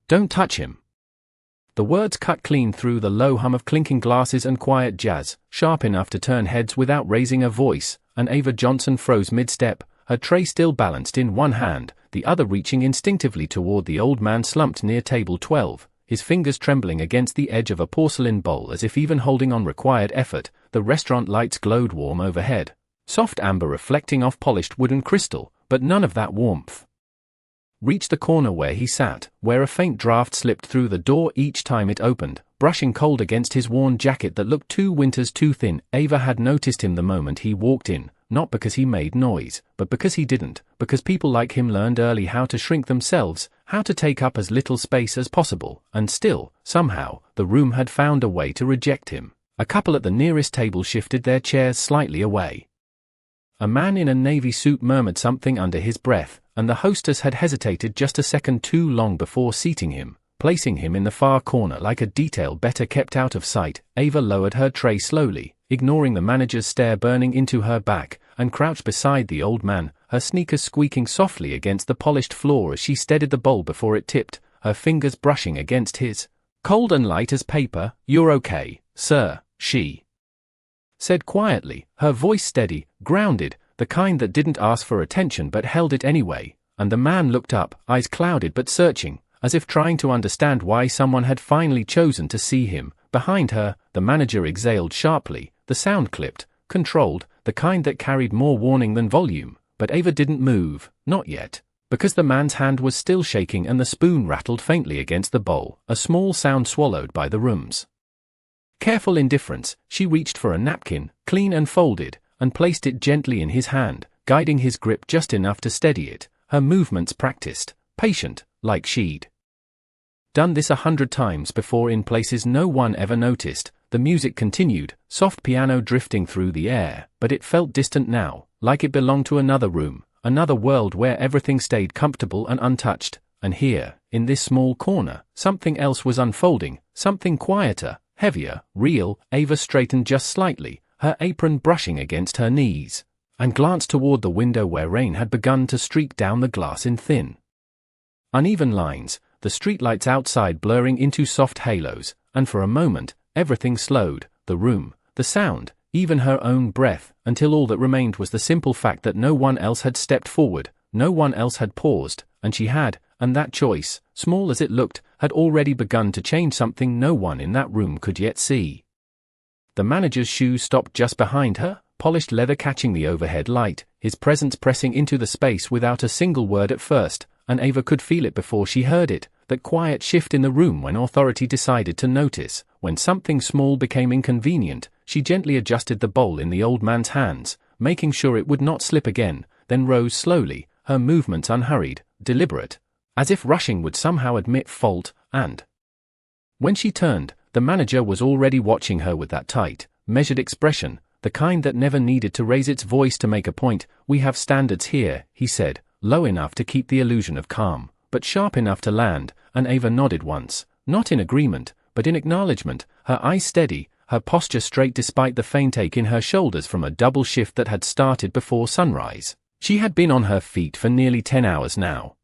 Don't touch him." The words cut clean through the low hum of clinking glasses and quiet jazz, sharp enough to turn heads without raising a voice, and Ava Johnson froze mid-step, her tray still balanced in one hand, the other reaching instinctively toward the old man slumped near table 12, his fingers trembling against the edge of a porcelain bowl as if even holding on required effort. The restaurant lights glowed warm overhead, soft amber reflecting off polished wood and crystal, but none of that warmth reached the corner where he sat, where a faint draft slipped through the door each time it opened, brushing cold against his worn jacket that looked 2 winters too thin. Ava had noticed him the moment he walked in, not because he made noise, but because he didn't, because people like him learned early how to shrink themselves, how to take up as little space as possible, and still, somehow, the room had found a way to reject him. A couple at the nearest table shifted their chairs slightly away. A man in a navy suit murmured something under his breath, and the hostess had hesitated just a second too long before seating him, placing him in the far corner like a detail better kept out of sight. Ava lowered her tray slowly, ignoring the manager's stare burning into her back, and crouched beside the old man, her sneakers squeaking softly against the polished floor as she steadied the bowl before it tipped, her fingers brushing against his. "Cold and light as paper. You're okay, sir," she said quietly, her voice steady, grounded, the kind that didn't ask for attention but held it anyway, and the man looked up, eyes clouded but searching, as if trying to understand why someone had finally chosen to see him. Behind her, the manager exhaled sharply, the sound clipped, controlled, the kind that carried more warning than volume, but Ava didn't move, not yet, because the man's hand was still shaking and the spoon rattled faintly against the bowl, a small sound swallowed by the room's careful indifference. She reached for a napkin, clean and folded, and placed it gently in his hand, guiding his grip just enough to steady it, her movements practiced, patient, like she'd done this 100 times before in places no one ever noticed. The music continued, soft piano drifting through the air, but it felt distant now, like it belonged to another room, another world where everything stayed comfortable and untouched. And here, in this small corner, something else was unfolding, something quieter, heavier, real. Ava straightened just slightly, her apron brushing against her knees, and glanced toward the window where rain had begun to streak down the glass in thin, uneven lines, the streetlights outside blurring into soft halos, and for a moment, everything slowed, the room, the sound, even her own breath, until all that remained was the simple fact that no one else had stepped forward, no one else had paused, and she had, and that choice, small as it looked, had already begun to change something no one in that room could yet see. The manager's shoes stopped just behind her, polished leather catching the overhead light, his presence pressing into the space without a single word at first, and Ava could feel it before she heard it, that quiet shift in the room when authority decided to notice. When something small became inconvenient, she gently adjusted the bowl in the old man's hands, making sure it would not slip again, then rose slowly, her movements unhurried, deliberate, as if rushing would somehow admit fault, and when she turned, the manager was already watching her with that tight, measured expression, the kind that never needed to raise its voice to make a point. "We have standards here," he said, low enough to keep the illusion of calm, but sharp enough to land, and Ava nodded once, not in agreement, but in acknowledgement, her eyes steady, her posture straight despite the faint ache in her shoulders from a double shift that had started before sunrise. She had been on her feet for nearly 10 hours now,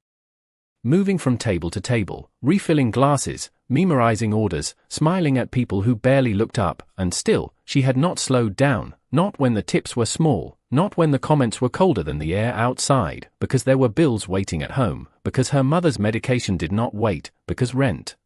moving from table to table, refilling glasses, memorizing orders, smiling at people who barely looked up, and still, she had not slowed down, not when the tips were small, not when the comments were colder than the air outside, because there were bills waiting at home, because her mother's medication did not wait, because rent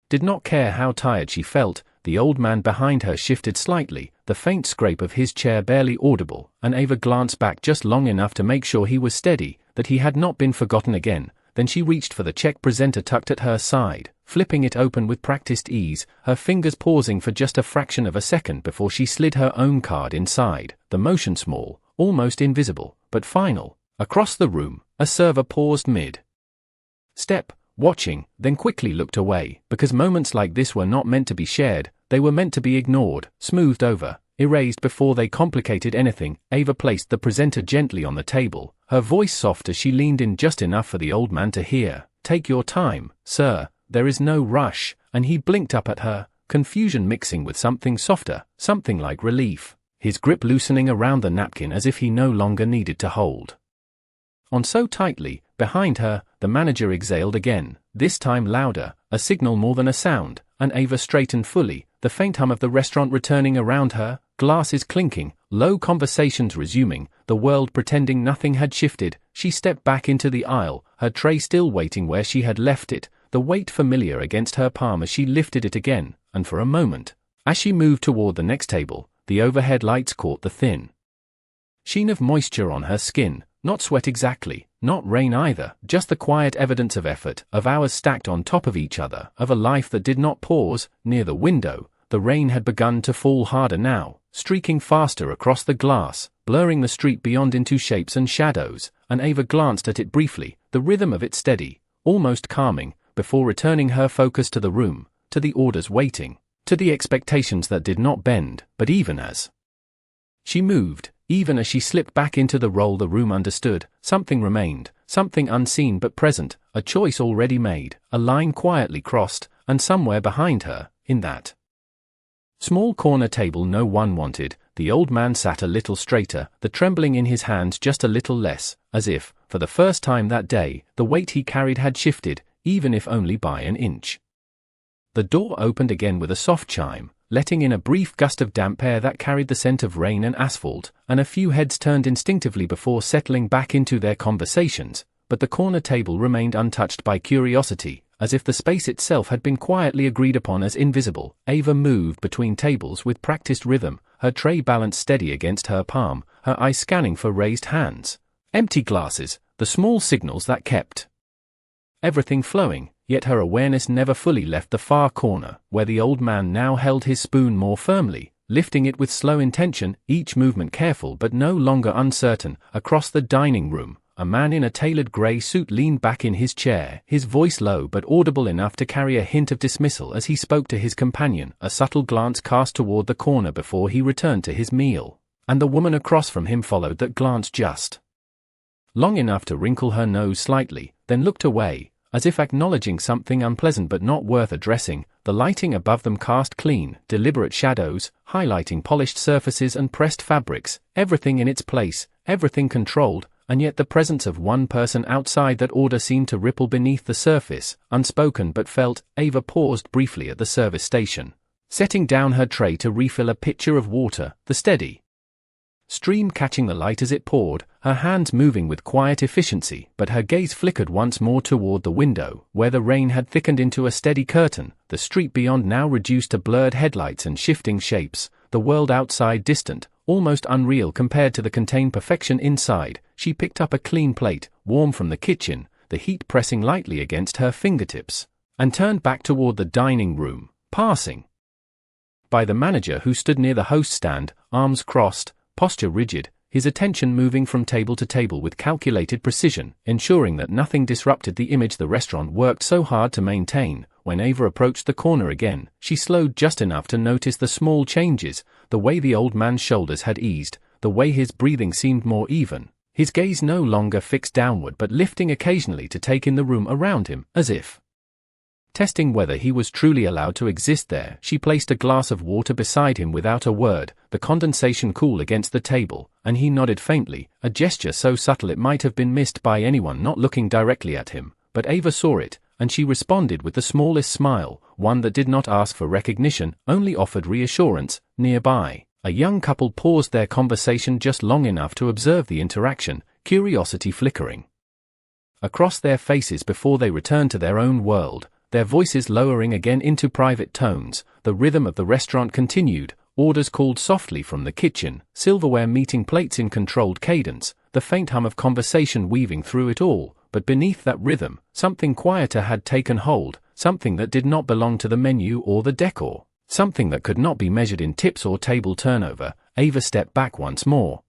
did not care how tired she felt. The old man behind her shifted slightly, the faint scrape of his chair barely audible, and Ava glanced back just long enough to make sure he was steady, that he had not been forgotten again. Then she reached for the check presenter tucked at her side, flipping it open with practiced ease, her fingers pausing for just a fraction of a second before she slid her own card inside, the motion small, almost invisible, but final. Across the room, a server paused mid-step, watching, then quickly looked away, because moments like this were not meant to be shared, they were meant to be ignored, smoothed over, erased before they complicated anything. Ava placed the presenter gently on the table, her voice soft as she leaned in just enough for the old man to hear. "Take your time, sir, there is no rush," and he blinked up at her, confusion mixing with something softer, something like relief, his grip loosening around the napkin as if he no longer needed to hold on so tightly. Behind her, the manager exhaled again, this time louder, a signal more than a sound, and Ava straightened fully, the faint hum of the restaurant returning around her, glasses clinking, low conversations resuming, the world pretending nothing had shifted. She stepped back into the aisle, her tray still waiting where she had left it, the weight familiar against her palm as she lifted it again, and for a moment, as she moved toward the next table, the overhead lights caught the thin sheen of moisture on her skin, not sweat exactly, not rain either, just the quiet evidence of effort, of hours stacked on top of each other, of a life that did not pause. Near the window, the rain had begun to fall harder now, streaking faster across the glass, blurring the street beyond into shapes and shadows, and Ava glanced at it briefly, the rhythm of it steady, almost calming, before returning her focus to the room, to the orders waiting, to the expectations that did not bend. But even as she moved, even as she slipped back into the role the room understood, something remained, something unseen but present, a choice already made, a line quietly crossed, and somewhere behind her, in that small corner table no one wanted, the old man sat a little straighter, the trembling in his hands just a little less, as if, for the first time that day, the weight he carried had shifted, even if only by an inch. The door opened again with a soft chime, letting in a brief gust of damp air that carried the scent of rain and asphalt, and a few heads turned instinctively before settling back into their conversations, but the corner table remained untouched by curiosity, as if the space itself had been quietly agreed upon as invisible. Ava moved between tables with practiced rhythm, her tray balanced steady against her palm, her eyes scanning for raised hands, empty glasses, the small signals that kept everything flowing. Yet her awareness never fully left the far corner, where the old man now held his spoon more firmly, lifting it with slow intention, each movement careful but no longer uncertain. Across the dining room, a man in a tailored grey suit leaned back in his chair, his voice low but audible enough to carry a hint of dismissal as he spoke to his companion, a subtle glance cast toward the corner before he returned to his meal, and the woman across from him followed that glance just long enough to wrinkle her nose slightly, then looked away, as if acknowledging something unpleasant but not worth addressing. The lighting above them cast clean, deliberate shadows, highlighting polished surfaces and pressed fabrics, everything in its place, everything controlled, and yet the presence of one person outside that order seemed to ripple beneath the surface, unspoken but felt. Ava paused briefly at the service station, setting down her tray to refill a pitcher of water, the steady stream catching the light as it poured, her hands moving with quiet efficiency, but her gaze flickered once more toward the window, where the rain had thickened into a steady curtain, the street beyond now reduced to blurred headlights and shifting shapes, the world outside distant, almost unreal compared to the contained perfection inside. She picked up a clean plate, warm from the kitchen, the heat pressing lightly against her fingertips, and turned back toward the dining room, passing by the manager who stood near the host stand, arms crossed, posture rigid, his attention moving from table to table with calculated precision, ensuring that nothing disrupted the image the restaurant worked so hard to maintain. When Ava approached the corner again, she slowed just enough to notice the small changes, the way the old man's shoulders had eased, the way his breathing seemed more even, his gaze no longer fixed downward but lifting occasionally to take in the room around him, as if testing whether he was truly allowed to exist there. She placed a glass of water beside him without a word, the condensation cool against the table, and he nodded faintly, a gesture so subtle it might have been missed by anyone not looking directly at him, but Ava saw it, and she responded with the smallest smile, one that did not ask for recognition, only offered reassurance. Nearby, a young couple paused their conversation just long enough to observe the interaction, curiosity flickering across their faces before they returned to their own world, their voices lowering again into private tones. The rhythm of the restaurant continued, orders called softly from the kitchen, silverware meeting plates in controlled cadence, the faint hum of conversation weaving through it all. But beneath that rhythm, something quieter had taken hold, something that did not belong to the menu or the decor, something that could not be measured in tips or table turnover. Ava stepped back once more,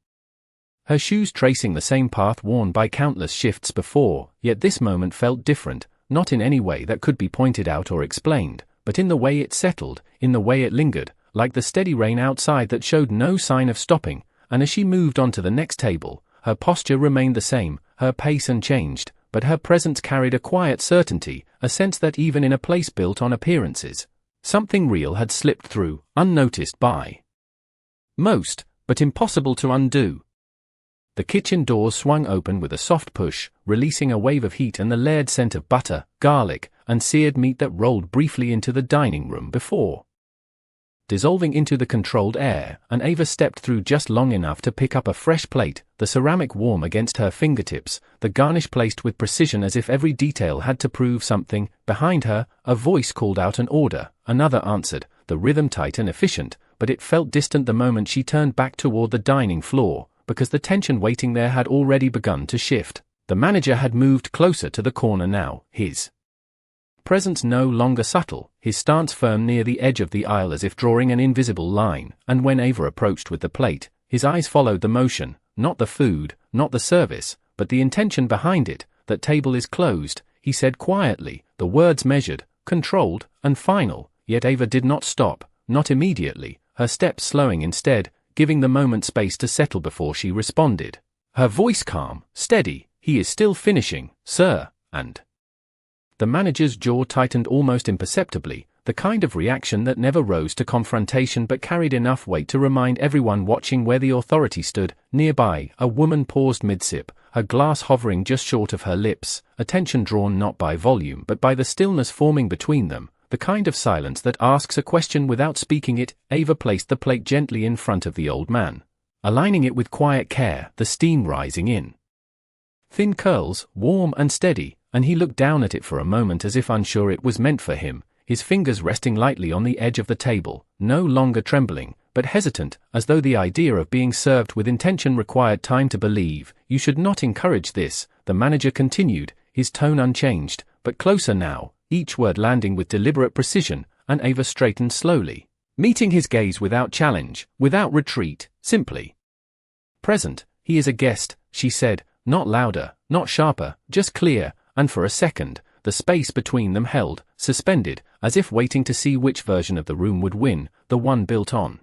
her shoes tracing the same path worn by countless shifts before, yet this moment felt different, not in any way that could be pointed out or explained, but in the way it settled, in the way it lingered, like the steady rain outside that showed no sign of stopping. And as she moved on to the next table, her posture remained the same, her pace unchanged, but her presence carried a quiet certainty, a sense that even in a place built on appearances, something real had slipped through, unnoticed by most, but impossible to undo. The kitchen doors swung open with a soft push, releasing a wave of heat and the layered scent of butter, garlic, and seared meat that rolled briefly into the dining room before dissolving into the controlled air, and Ava stepped through just long enough to pick up a fresh plate, the ceramic warm against her fingertips, the garnish placed with precision as if every detail had to prove something. Behind her, a voice called out an order, another answered, the rhythm tight and efficient, but it felt distant the moment she turned back toward the dining floor, because the tension waiting there had already begun to shift. The manager had moved closer to the corner now, his presence no longer subtle, his stance firm near the edge of the aisle as if drawing an invisible line, and when Ava approached with the plate, his eyes followed the motion, not the food, not the service, but the intention behind it. That table is closed, he said quietly, the words measured, controlled, and final, yet Ava did not stop, not immediately, her steps slowing instead, giving the moment space to settle before she responded. Her voice calm, steady, he is still finishing, sir, and the manager's jaw tightened almost imperceptibly, the kind of reaction that never rose to confrontation but carried enough weight to remind everyone watching where the authority stood. Nearby, a woman paused mid-sip, her glass hovering just short of her lips, attention drawn not by volume but by the stillness forming between them, the kind of silence that asks a question without speaking it. Ava placed the plate gently in front of the old man, aligning it with quiet care, the steam rising in thin curls, warm and steady, and he looked down at it for a moment as if unsure it was meant for him, his fingers resting lightly on the edge of the table, no longer trembling, but hesitant, as though the idea of being served with intention required time to believe. You should not encourage this, the manager continued, his tone unchanged, but closer now, each word landing with deliberate precision, and Ava straightened slowly, meeting his gaze without challenge, without retreat, simply present. He is a guest, she said, not louder, not sharper, just clear, and for a second, the space between them held, suspended, as if waiting to see which version of the room would win, the one built on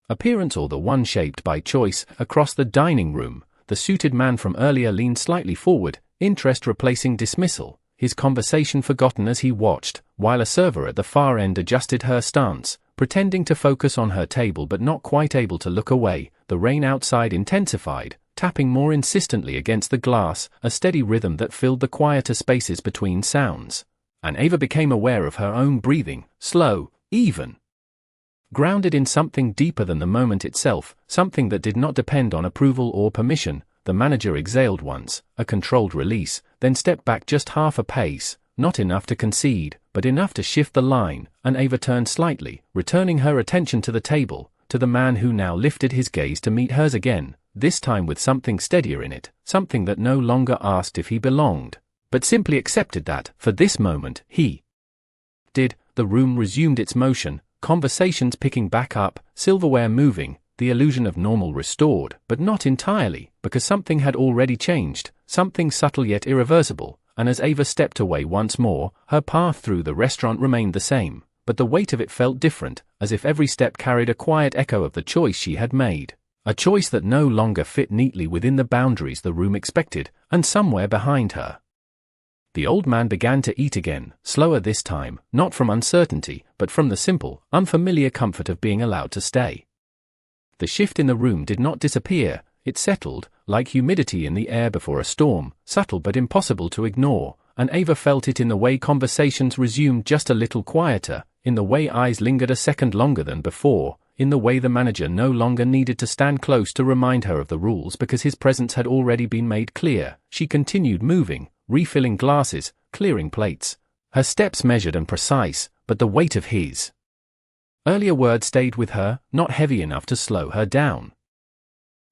appearance or the one shaped by choice. Across the dining room, the suited man from earlier leaned slightly forward, interest replacing dismissal, his conversation forgotten as he watched, while a server at the far end adjusted her stance, pretending to focus on her table but not quite able to look away. The rain outside intensified, tapping more insistently against the glass, a steady rhythm that filled the quieter spaces between sounds. And Ava became aware of her own breathing, slow, even, grounded in something deeper than the moment itself, something that did not depend on approval or permission. The manager exhaled once, a controlled release, then stepped back just half a pace, not enough to concede, but enough to shift the line, and Ava turned slightly, returning her attention to the table, to the man who now lifted his gaze to meet hers again, this time with something steadier in it, something that no longer asked if he belonged, but simply accepted that, for this moment, he did. The room resumed its motion, conversations picking back up, silverware moving, the illusion of normal restored, but not entirely, because something had already changed, something subtle yet irreversible, and as Ava stepped away once more, her path through the restaurant remained the same, but the weight of it felt different, as if every step carried a quiet echo of the choice she had made. A choice that no longer fit neatly within the boundaries the room expected, and somewhere behind her. The old man began to eat again, slower this time, not from uncertainty, but from the simple, unfamiliar comfort of being allowed to stay. The shift in the room did not disappear, it settled, like humidity in the air before a storm, subtle but impossible to ignore, and Ava felt it in the way conversations resumed just a little quieter, in the way eyes lingered a second longer than before, in the way the manager no longer needed to stand close to remind her of the rules because his presence had already been made clear. She continued moving, refilling glasses, clearing plates, her steps measured and precise, but the weight of his earlier words stayed with her, not heavy enough to slow her down,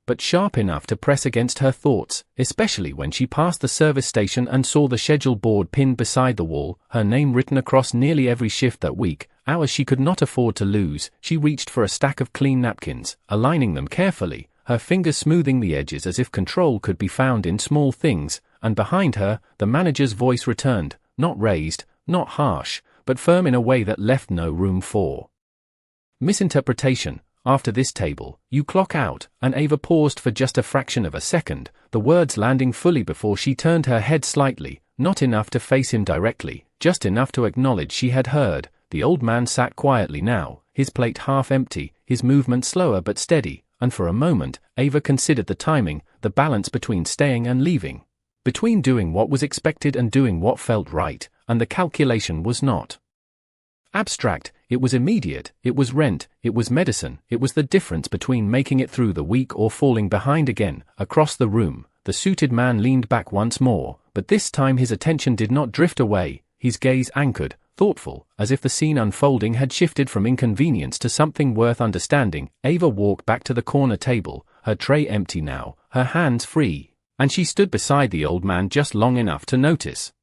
but sharp enough to press against her thoughts, especially when she passed the service station and saw the schedule board pinned beside the wall, her name written across nearly every shift that week, hours she could not afford to lose. She reached for a stack of clean napkins, aligning them carefully, her fingers smoothing the edges as if control could be found in small things, and behind her, the manager's voice returned, not raised, not harsh, but firm in a way that left no room for misinterpretation. After this table, you clock out, and Ava paused for just a fraction of a second, the words landing fully before she turned her head slightly, not enough to face him directly, just enough to acknowledge she had heard. The old man sat quietly now, his plate half empty, his movement slower but steady, and for a moment, Ava considered the timing, the balance between staying and leaving. Between doing what was expected and doing what felt right, and the calculation was not abstract, it was immediate, it was rent, it was medicine, it was the difference between making it through the week or falling behind again. Across the room, the suited man leaned back once more, but this time his attention did not drift away, his gaze anchored, thoughtful, as if the scene unfolding had shifted from inconvenience to something worth understanding. Ava walked back to the corner table, her tray empty now, her hands free, and she stood beside the old man just long enough to notice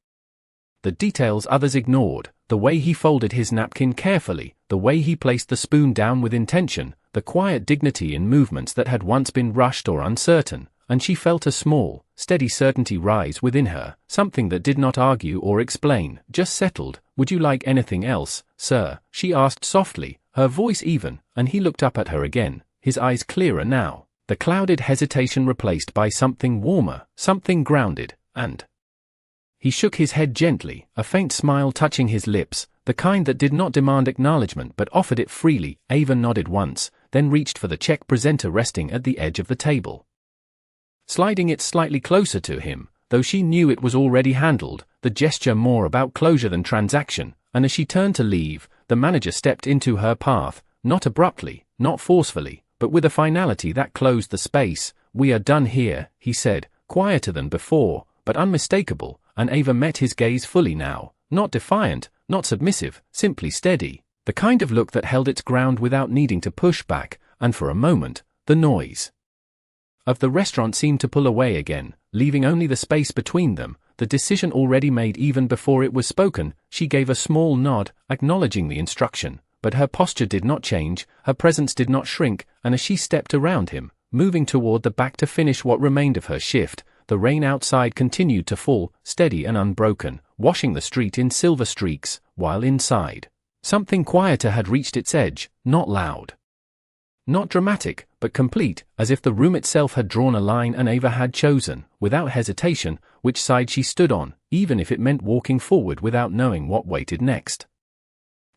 the details others ignored, the way he folded his napkin carefully, the way he placed the spoon down with intention, the quiet dignity in movements that had once been rushed or uncertain, and she felt a small, steady certainty rise within her, something that did not argue or explain, just settled. "Would you like anything else, sir?" she asked softly, her voice even, and he looked up at her again, his eyes clearer now, the clouded hesitation replaced by something warmer, something grounded, and he shook his head gently, a faint smile touching his lips, the kind that did not demand acknowledgement but offered it freely. Ava nodded once, then reached for the check presenter resting at the edge of the table, sliding it slightly closer to him, though she knew it was already handled, the gesture more about closure than transaction, and as she turned to leave, the manager stepped into her path, not abruptly, not forcefully, but with a finality that closed the space. "We are done here," he said, quieter than before, but unmistakable, and Ava met his gaze fully now, not defiant, not submissive, simply steady, the kind of look that held its ground without needing to push back, and for a moment, the noise of the restaurant seemed to pull away again, leaving only the space between them, the decision already made even before it was spoken. She gave a small nod, acknowledging the instruction, but her posture did not change, her presence did not shrink, and as she stepped around him, moving toward the back to finish what remained of her shift, the rain outside continued to fall, steady and unbroken, washing the street in silver streaks, while inside, something quieter had reached its edge, not loud, not dramatic, but complete, as if the room itself had drawn a line and Ava had chosen, without hesitation, which side she stood on, even if it meant walking forward without knowing what waited next.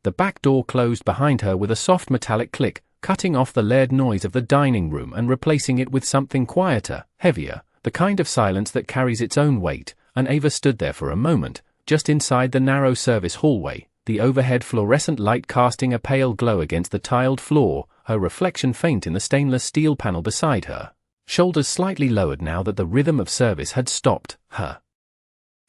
The back door closed behind her with a soft metallic click, cutting off the layered noise of the dining room and replacing it with something quieter, heavier, the kind of silence that carries its own weight, and Ava stood there for a moment, just inside the narrow service hallway, the overhead fluorescent light casting a pale glow against the tiled floor, her reflection faint in the stainless steel panel beside her, shoulders slightly lowered now that the rhythm of service had stopped, her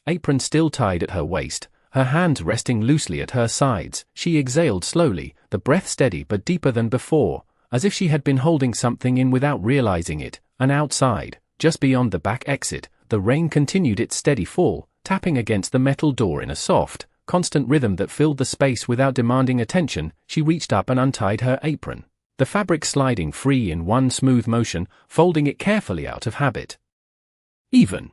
apron still tied at her waist, her hands resting loosely at her sides. She exhaled slowly, the breath steady but deeper than before, as if she had been holding something in without realizing it, and outside, just beyond the back exit, the rain continued its steady fall, tapping against the metal door in a soft, constant rhythm that filled the space without demanding attention. She reached up and untied her apron, the fabric sliding free in one smooth motion, folding it carefully out of habit. Even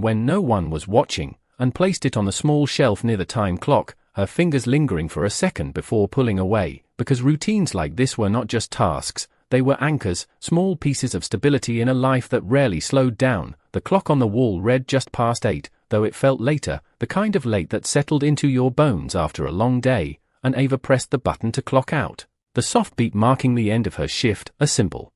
when no one was watching, and placed it on the small shelf near the time clock, her fingers lingering for a second before pulling away, because routines like this were not just tasks, they were anchors, small pieces of stability in a life that rarely slowed down. The clock on the wall read just past 8, though it felt later, the kind of late that settled into your bones after a long day, and Ava pressed the button to clock out, the soft beat marking the end of her shift, a simple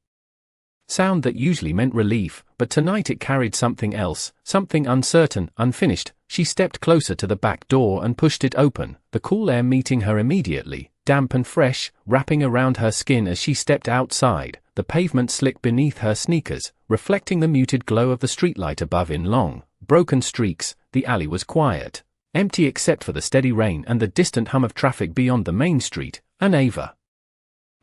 sound that usually meant relief, but tonight it carried something else, something uncertain, unfinished. She stepped closer to the back door and pushed it open, the cool air meeting her immediately, damp and fresh, wrapping around her skin as she stepped outside, the pavement slick beneath her sneakers, reflecting the muted glow of the streetlight above in long, broken streaks. The alley was quiet, empty except for the steady rain and the distant hum of traffic beyond the main street, and Ava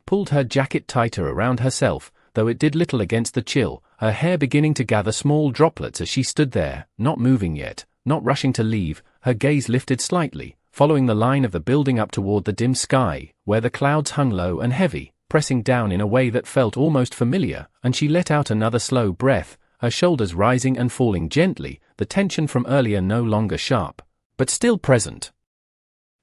pulled her jacket tighter around herself, though it did little against the chill, her hair beginning to gather small droplets as she stood there, not moving yet, not rushing to leave, her gaze lifted slightly, following the line of the building up toward the dim sky, where the clouds hung low and heavy, pressing down in a way that felt almost familiar, and she let out another slow breath, her shoulders rising and falling gently, the tension from earlier no longer sharp, but still present.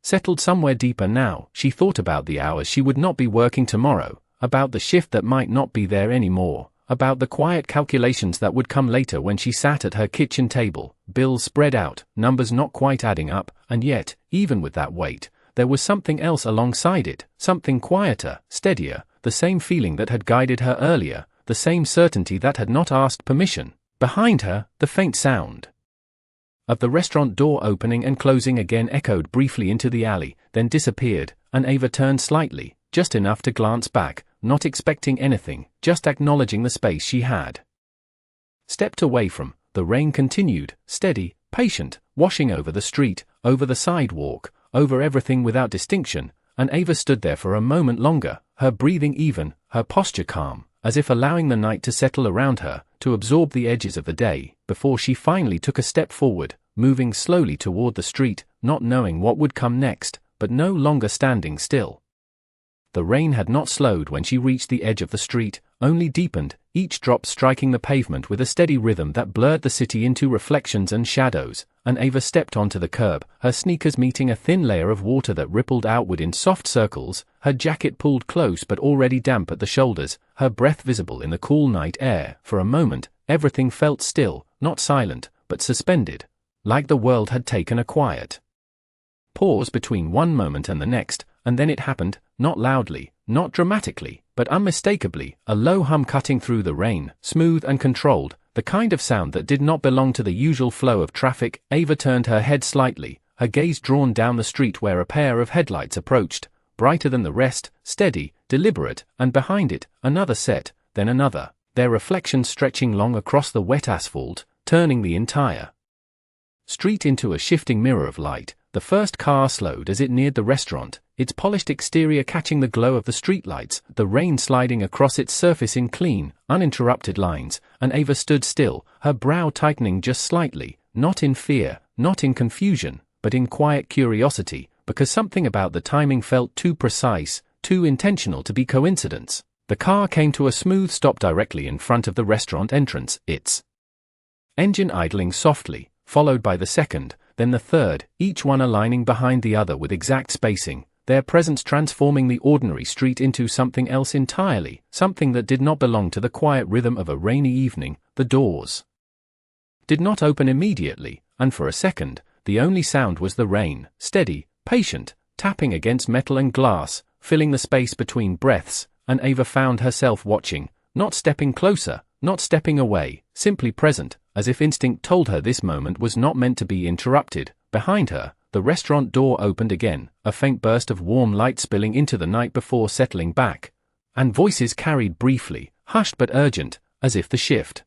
Settled somewhere deeper now, she thought about the hours she would not be working tomorrow, about the shift that might not be there anymore, about the quiet calculations that would come later when she sat at her kitchen table, bills spread out, numbers not quite adding up, and yet, even with that weight, there was something else alongside it, something quieter, steadier, the same feeling that had guided her earlier, the same certainty that had not asked permission. Behind her, the faint sound of the restaurant door opening and closing again echoed briefly into the alley, then disappeared, and Ava turned slightly, just enough to glance back, not expecting anything, just acknowledging the space she had stepped away from. The rain continued, steady, patient, washing over the street, over the sidewalk, over everything without distinction, and Ava stood there for a moment longer, her breathing even, her posture calm, as if allowing the night to settle around her, to absorb the edges of the day, before she finally took a step forward, moving slowly toward the street, not knowing what would come next, but no longer standing still. The rain had not slowed when she reached the edge of the street, only deepened, each drop striking the pavement with a steady rhythm that blurred the city into reflections and shadows, and Ava stepped onto the curb, her sneakers meeting a thin layer of water that rippled outward in soft circles, her jacket pulled close but already damp at the shoulders, her breath visible in the cool night air. For a moment, everything felt still, not silent, but suspended, like the world had taken a quiet pause between one moment and the next, and then it happened, not loudly, not dramatically, but unmistakably, a low hum cutting through the rain, smooth and controlled, the kind of sound that did not belong to the usual flow of traffic. Ava turned her head slightly, her gaze drawn down the street where a pair of headlights approached, brighter than the rest, steady, deliberate, and behind it, another set, then another, their reflections stretching long across the wet asphalt, turning the entire street into a shifting mirror of light. The first car slowed as it neared the restaurant, its polished exterior catching the glow of the streetlights, the rain sliding across its surface in clean, uninterrupted lines, and Ava stood still, her brow tightening just slightly, not in fear, not in confusion, but in quiet curiosity, because something about the timing felt too precise, too intentional to be coincidence. The car came to a smooth stop directly in front of the restaurant entrance, its engine idling softly, followed by the second, then the third, each one aligning behind the other with exact spacing, their presence transforming the ordinary street into something else entirely, something that did not belong to the quiet rhythm of a rainy evening. The doors did not open immediately, and for a second, the only sound was the rain, steady, patient, tapping against metal and glass, filling the space between breaths, and Ava found herself watching, not stepping closer, not stepping away, simply present, as if instinct told her this moment was not meant to be interrupted. Behind her, the restaurant door opened again, a faint burst of warm light spilling into the night before settling back, and voices carried briefly, hushed but urgent, as if the shift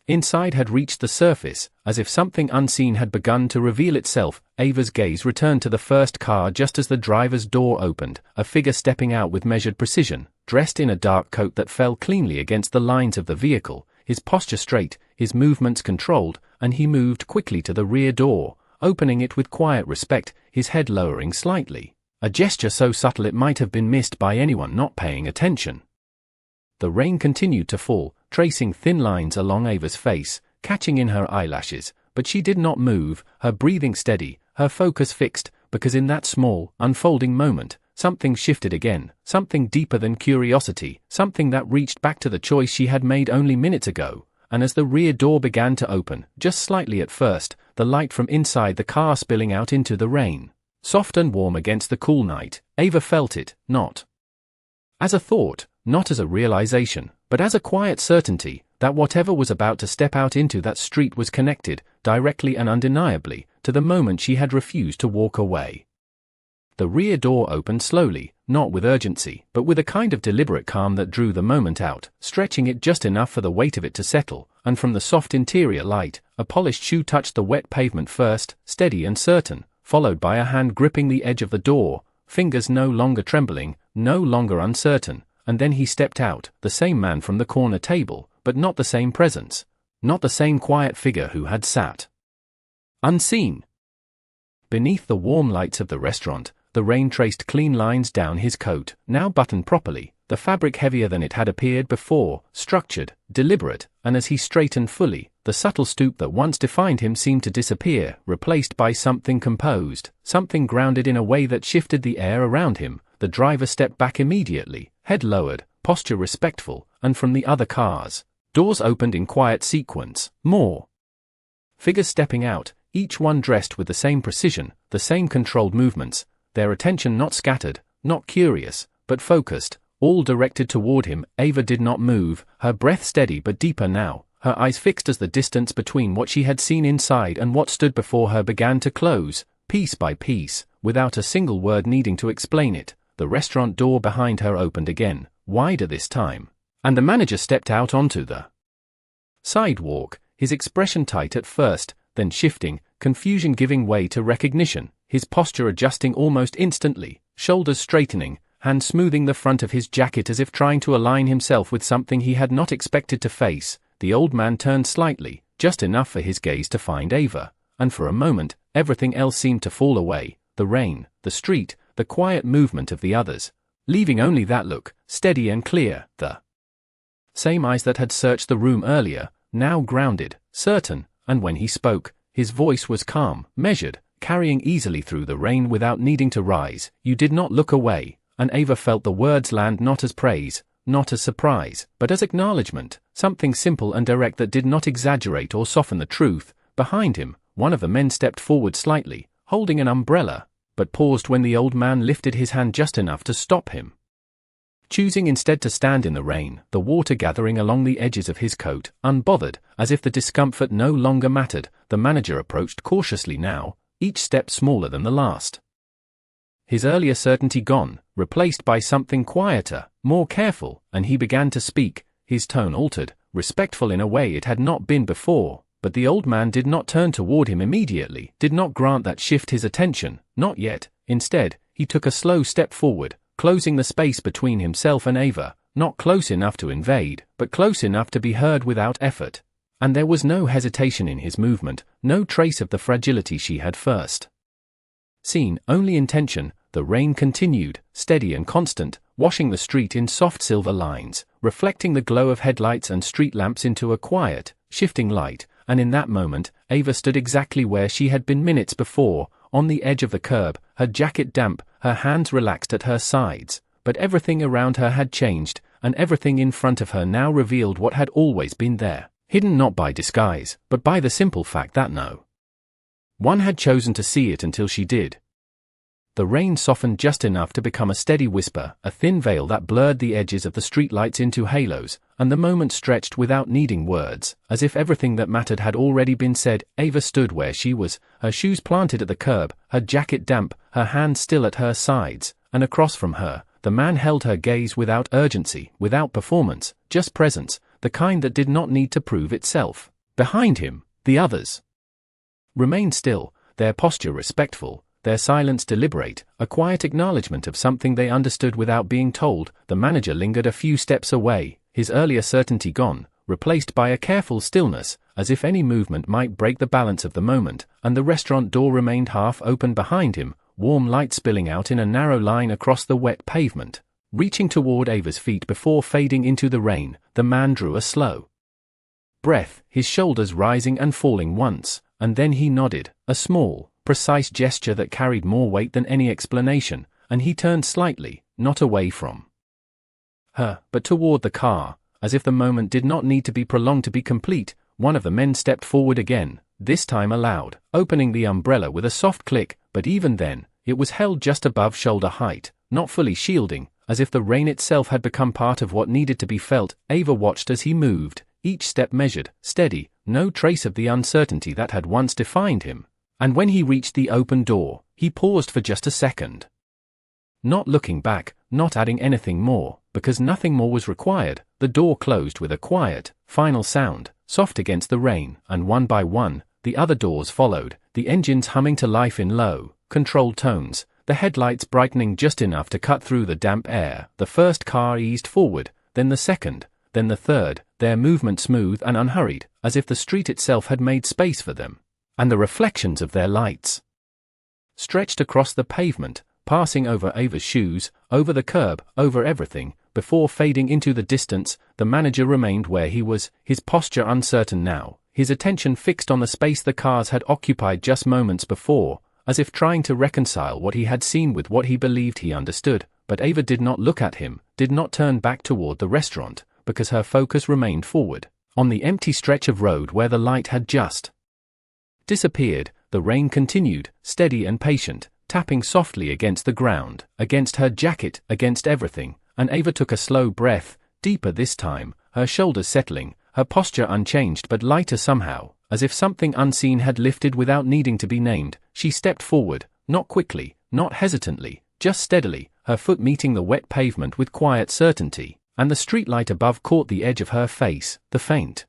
inside had reached the surface, as if something unseen had begun to reveal itself. Ava's gaze returned to the first car just as the driver's door opened, a figure stepping out with measured precision, dressed in a dark coat that fell cleanly against the lines of the vehicle, his posture straight, his movements controlled, and he moved quickly to the rear door, opening it with quiet respect, his head lowering slightly, a gesture so subtle it might have been missed by anyone not paying attention. The rain continued to fall, tracing thin lines along Ava's face, catching in her eyelashes, but she did not move, her breathing steady, her focus fixed, because in that small, unfolding moment, something shifted again, something deeper than curiosity, something that reached back to the choice she had made only minutes ago. And as the rear door began to open, just slightly at first, the light from inside the car spilling out into the rain, soft and warm against the cool night, Ava felt it, not as a thought, not as a realization, but as a quiet certainty, that whatever was about to step out into that street was connected, directly and undeniably, to the moment she had refused to walk away. The rear door opened slowly, not with urgency, but with a kind of deliberate calm that drew the moment out, stretching it just enough for the weight of it to settle, and from the soft interior light, a polished shoe touched the wet pavement first, steady and certain, followed by a hand gripping the edge of the door, fingers no longer trembling, no longer uncertain, and then he stepped out, the same man from the corner table, but not the same presence, not the same quiet figure who had sat unseen beneath the warm lights of the restaurant. The rain traced clean lines down his coat, now buttoned properly, the fabric heavier than it had appeared before, structured, deliberate, and as he straightened fully, the subtle stoop that once defined him seemed to disappear, replaced by something composed, something grounded in a way that shifted the air around him. The driver stepped back immediately, head lowered, posture respectful, and from the other cars, doors opened in quiet sequence, more figures stepping out, each one dressed with the same precision, the same controlled movements, their attention not scattered, not curious, but focused, all directed toward him. Ava did not move, her breath steady but deeper now, her eyes fixed as the distance between what she had seen inside and what stood before her began to close, piece by piece, without a single word needing to explain it. The restaurant door behind her opened again, wider this time, and the manager stepped out onto the sidewalk, his expression tight at first, then shifting, confusion giving way to recognition, his posture adjusting almost instantly, shoulders straightening, hand smoothing the front of his jacket as if trying to align himself with something he had not expected to face. The old man turned slightly, just enough for his gaze to find Ava, and for a moment, everything else seemed to fall away, the rain, the street, the quiet movement of the others, leaving only that look, steady and clear, the same eyes that had searched the room earlier, now grounded, certain, and when he spoke, his voice was calm, measured, carrying easily through the rain without needing to rise. You did not look away, and Ava felt the words land not as praise, not as surprise, but as acknowledgement, something simple and direct that did not exaggerate or soften the truth. Behind him, one of the men stepped forward slightly, holding an umbrella, but paused when the old man lifted his hand just enough to stop him. Choosing instead to stand in the rain, the water gathering along the edges of his coat, unbothered, as if the discomfort no longer mattered, the manager approached cautiously now, each step smaller than the last. His earlier certainty gone, replaced by something quieter, more careful, and he began to speak, his tone altered, respectful in a way it had not been before, but the old man did not turn toward him immediately, did not grant that shift his attention, not yet. Instead, he took a slow step forward, closing the space between himself and Ava, not close enough to invade, but close enough to be heard without effort. And there was no hesitation in his movement, no trace of the fragility she had first seen, only intention. The rain continued, steady and constant, washing the street in soft silver lines, reflecting the glow of headlights and street lamps into a quiet, shifting light, and in that moment, Ava stood exactly where she had been minutes before, on the edge of the curb, her jacket damp, her hands relaxed at her sides, but everything around her had changed, and everything in front of her now revealed what had always been there, hidden not by disguise, but by the simple fact that no one had chosen to see it until she did. The rain softened just enough to become a steady whisper, a thin veil that blurred the edges of the streetlights into halos, and the moment stretched without needing words, as if everything that mattered had already been said. Ava stood where she was, her shoes planted at the curb, her jacket damp, her hands still at her sides, and across from her, the man held her gaze without urgency, without performance, just presence, the kind that did not need to prove itself. Behind him, the others remained still, their posture respectful, their silence deliberate, a quiet acknowledgement of something they understood without being told. The manager lingered a few steps away, his earlier certainty gone, replaced by a careful stillness, as if any movement might break the balance of the moment, and the restaurant door remained half open behind him, warm light spilling out in a narrow line across the wet pavement. Reaching toward Ava's feet before fading into the rain, the man drew a slow breath, his shoulders rising and falling once, and then he nodded, a small, precise gesture that carried more weight than any explanation, and he turned slightly, not away from her, but toward the car, as if the moment did not need to be prolonged to be complete. One of the men stepped forward again, this time aloud, opening the umbrella with a soft click, but even then, it was held just above shoulder height, not fully shielding, as if the rain itself had become part of what needed to be felt. Ava watched as he moved, each step measured, steady, no trace of the uncertainty that had once defined him. And when he reached the open door, he paused for just a second. Not looking back, not adding anything more, because nothing more was required. The door closed with a quiet, final sound, soft against the rain, and one by one, the other doors followed, the engines humming to life in low, controlled tones, the headlights brightening just enough to cut through the damp air. The first car eased forward, then the second, then the third, their movement smooth and unhurried, as if the street itself had made space for them. And the reflections of their lights stretched across the pavement, passing over Ava's shoes, over the curb, over everything, before fading into the distance. The manager remained where he was, his posture uncertain now, his attention fixed on the space the cars had occupied just moments before, as if trying to reconcile what he had seen with what he believed he understood. But Ava did not look at him, did not turn back toward the restaurant, because her focus remained forward, on the empty stretch of road where the light had just disappeared. The rain continued, steady and patient, tapping softly against the ground, against her jacket, against everything, and Ava took a slow breath, deeper this time, her shoulders settling, her posture unchanged but lighter somehow, as if something unseen had lifted without needing to be named. She stepped forward, not quickly, not hesitantly, just steadily, her foot meeting the wet pavement with quiet certainty, and the streetlight above caught the edge of her face, the faint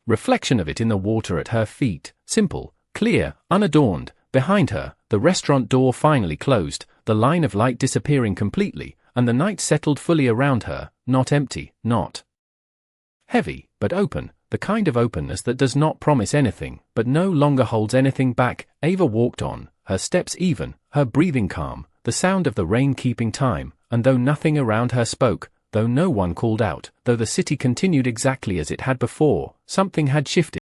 reflection of it in the water at her feet, simple, clear, unadorned. Behind her, the restaurant door finally closed, the line of light disappearing completely, and the night settled fully around her, not empty, not heavy, but open, the kind of openness that does not promise anything, but no longer holds anything back. Ava walked on, her steps even, her breathing calm, the sound of the rain keeping time, and though nothing around her spoke, though no one called out, though the city continued exactly as it had before, something had shifted.